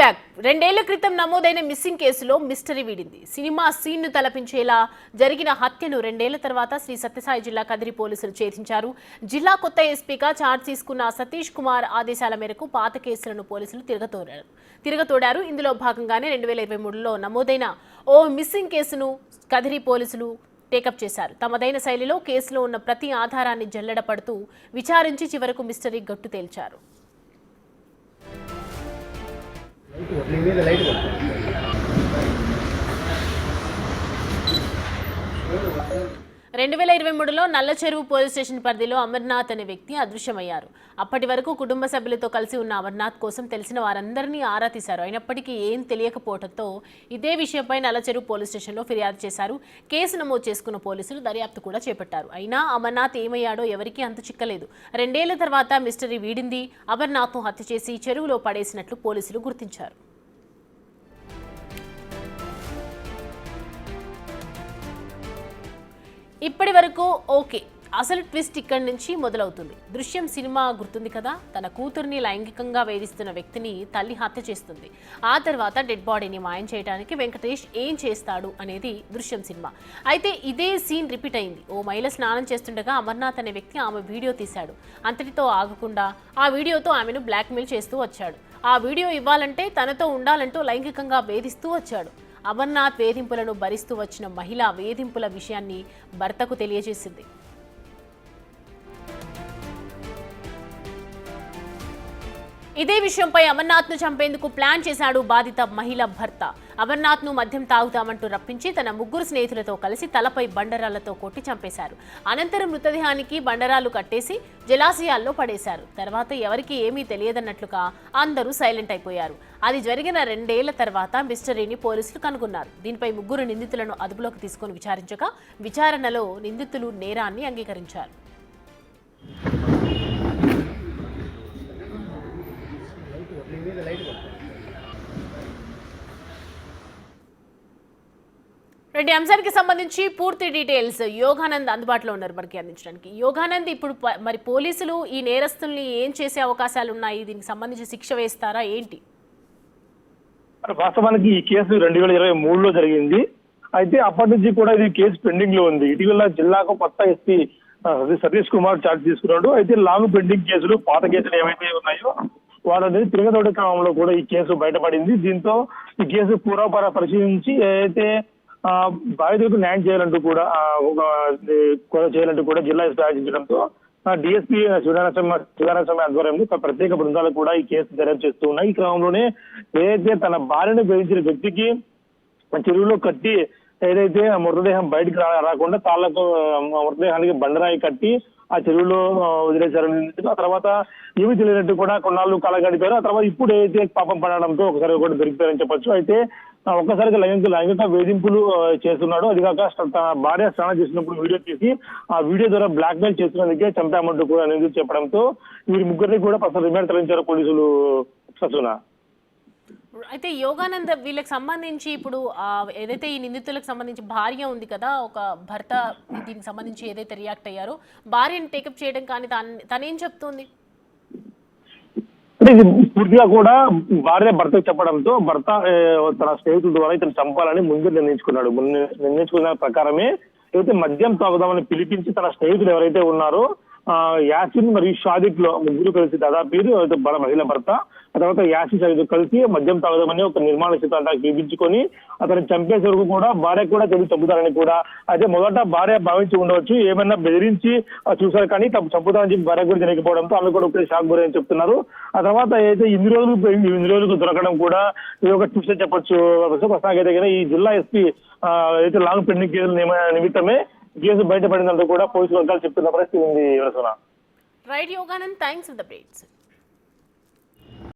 Back. 2 ఏళ్ల క్రితం నమోదైన మిస్సింగ్ కేసులో మిస్టరీ వీడింది. సినిమా సీన్ను తలపించేలా జరిగిన హత్యను 2 ఏళ్ల తర్వాత శ్రీ సత్యసాయి జిల్లా కదిరి పోలీసులు ఛేదించారు. జిల్లా కొత్త ఎస్పీగా ఛార్జ్ తీసుకున్న సతీష్ కుమార్ ఆదేశాల మేరకు పాత కేసులను పోలీసులు తిరగతోడారు. ఇందులో భాగంగానే 2023లో నమోదైన ఓ మిస్సింగ్ కేసును కదిరి పోలీసులు టేకప్ చేశారు. తమదైన శైలిలో కేసులో ఉన్న ప్రతి ఆధారాన్ని జల్లెడ పడుతూ విచారించి చివరకు మిస్టరీ గట్టు తేల్చారు. 2023లో నల్లచెరువు పోలీస్ స్టేషన్ పరిధిలో అమర్నాథ్ అనే వ్యక్తి అదృశ్యమయ్యారు. అప్పటి వరకు కుటుంబ సభ్యులతో కలిసి ఉన్న అమర్నాథ్ కోసం తెలిసిన వారందరినీ ఆరా తీశారు. అయినప్పటికీ ఏం తెలియకపోవడంతో ఇదే విషయంపై నల్లచెరువు పోలీస్ స్టేషన్లో ఫిర్యాదు చేశారు. కేసు నమోదు చేసుకున్న పోలీసులు దర్యాప్తు కూడా చేపట్టారు. అయినా అమర్నాథ్ ఏమయ్యాడో ఎవరికీ అంతు చిక్కలేదు. 2 ఏళ్ల తర్వాత మిస్టరీ వీడింది. అమర్నాథ్ను హత్య చేసి చెరువులో పడేసినట్లు పోలీసులు గుర్తించారు. ఇప్పటి వరకు ఓకే, అసలు ట్విస్ట్ ఇక్కడి నుంచి మొదలవుతుంది. దృశ్యం సినిమా గుర్తుంది కదా, తన కూతుర్ని లైంగికంగా వేధిస్తున్న వ్యక్తిని తల్లి హత్య చేస్తుంది. ఆ తర్వాత డెడ్ బాడీని మాయం చేయడానికి వెంకటేష్ ఏం చేస్తాడు అనేది దృశ్యం సినిమా. అయితే ఇదే సీన్ రిపీట్ అయింది. ఓ మహిళ స్నానం చేస్తుండగా అమర్నాథ్ అనే వ్యక్తి ఆమె వీడియో తీశాడు. అంతటితో ఆగకుండా ఆ వీడియోతో ఆమెను బ్లాక్మెయిల్ చేస్తూ వచ్చాడు. ఆ వీడియో ఇవ్వాలంటే తనతో ఉండాలంటూ లైంగికంగా వేధిస్తూ వచ్చాడు. అమర్నాథ్ వేధింపులను భరిస్తూ వచ్చిన మహిళ వేధింపుల విషయాన్ని భర్తకు తెలియజేసింది. ఇదే విషయంపై అమర్నాథ్ను చంపేందుకు ప్లాన్ చేశాడు బాధిత మహిళ భర్త. అమర్నాథ్ను మద్యం తాగుతామంటూ రప్పించి తన 3 స్నేహితులతో కలిసి తలపై బండరాళ్లతో కొట్టి చంపేశారు. అనంతరం మృతదేహానికి బండరాళ్లు కట్టేసి జలాశయాల్లో పడేశారు. తర్వాత ఎవరికీ ఏమీ తెలియదన్నట్లుగా అందరూ సైలెంట్ అయిపోయారు. అది జరిగిన 2 ఏళ్ల తర్వాత మిస్టరీని పోలీసులు కనుగొన్నారు. దీనిపై 3 నిందితులను అదుపులోకి తీసుకుని విచారించగా విచారణలో నిందితులు నేరాన్ని అంగీకరించారు. రెడ్డి అంశానికి సంబంధించి పూర్తి డీటెయిల్స్ యోగానంద్ అందుబాటులో ఉన్నారు మనకి అందించడానికి. యోగానంద్, ఇప్పుడు మరి పోలీసులు ఈ నేరస్తుల్ని ఏం చేసే అవకాశాలు ఉన్నాయి? దీనికి సంబంధించి శిక్ష వేస్తారా ఏంటి? వాస్తవానికి ఈ కేసు 2023లో జరిగింది. అయితే అప్పటి నుంచి కూడా ఇది కేసు పెండింగ్ లో ఉంది. ఇటీవల జిల్లాకు కొత్త ఎస్పీ సతీష్ కుమార్ ఛార్జ్ తీసుకున్నాడు. అయితే లాంగ్ పెండింగ్ కేసులు, పాత కేసులు ఏవైతే ఉన్నాయో వాళ్ళని తిరగదోడే క్రమంలో కూడా ఈ కేసు బయటపడింది. దీంతో ఈ కేసు పూర్వపర పరిశీలించి ఏదైతే బాధితులకు న్యాయం చేయాలంటూ కూడా జిల్లా ఎస్పీ ఆదేశించడంతో డిఎస్పీ శివనారాయణ ఆధ్వర్యంలో ప్రత్యేక బృందాలు కూడా ఈ కేసు దర్యాప్తు చేస్తూ ఉన్నాయి. ఈ క్రమంలోనే ఏదైతే తన భార్యను వేధించిన వ్యక్తికి చెరువులో కట్టి ఏదైతే మృతదేహం బయటకు రాకుండా తాళ్లకు మృతదేహానికి బండరాయి కట్టి ఆ చెరువులో వదిలేశారని నిందితులు. ఆ తర్వాత ఏమీ తెలియనట్టు కూడా కొన్నాళ్ళు కాలం గడిపారు. ఆ తర్వాత ఇప్పుడు ఏదైతే పాపం పడడంతో ఒకసారి కూడా దొరికిపోయారని చెప్పొచ్చు. అయితే ఒక్కసారిగా లైంగిక వేధింపులు చేస్తున్నాడు. అది కాక తన భార్య స్నానం చేసినప్పుడు వీడియో తీసి ఆ వీడియో ద్వారా బ్లాక్ మెయిల్ చేస్తున్నందుకే చంపామంటూ కూడా నిందితులు చెప్పడంతో వీరి ముగ్గురిని కూడా ప్రస్తుతం రిమాండ్ తరలించారు పోలీసులు. ససునా, అయితే యోగానంద్, వీళ్ళకి సంబంధించి ఇప్పుడు ఏదైతే ఈ నిందితులకు సంబంధించి భార్య ఉంది కదా, ఒక భర్త దీనికి సంబంధించి ఏదైతే రియాక్ట్ అయ్యారో భార్యను టేకప్ చేయడం కానీ తనేం చెప్తుంది? అంటే ఇది పూర్తిగా కూడా భార్య భర్తకు చెప్పడంతో భర్త తన స్నేహితుల ద్వారా ఇతను చంపాలని ముందు నిర్ణయించుకున్నాడు. నిర్ణయించుకున్న ప్రకారమే ఏదైతే మద్యం తాగుదామని పిలిపించి తన స్నేహితులు ఎవరైతే ఉన్నారో యాసిన్ మరియు షాదిక్ లో 3 కలిసి దాదాపు మహిళ భర్త, ఆ తర్వాత యాసిన్ షాదిక్ కలిసి మద్యం తాగుదామని ఒక నిర్మాణ చిత్రాన్ని పిలిపించుకొని అతను చంపేసే వరకు కూడా భార్య కూడా తెలివి చంపుతారని కూడా. అయితే మొదట భార్య భావించి ఉండవచ్చు, ఏమైనా బెదిరించి చూశారు కానీ చంపుతారని చెప్పి భార్య కూడా తెలియకపోవడంతో ఆమె కూడా ఒకటి షాక్ గురని చెప్తున్నారు. ఆ తర్వాత అయితే ఇన్ని రోజులకు దొరకడం కూడా ఇది ఒక ట్విస్ట్ చెప్పొచ్చు. ప్రస్తుతం ఈ జిల్లా ఎస్పీ అయితే లాంగ్ పెండింగ్ కేసుల నిమిత్తమే కేసు బయటపడినందుకు కూడా పోలీసు వర్గాలు చెప్తున్న పరిస్థితి ఉంది. Right Yoganand, thanks for the updates.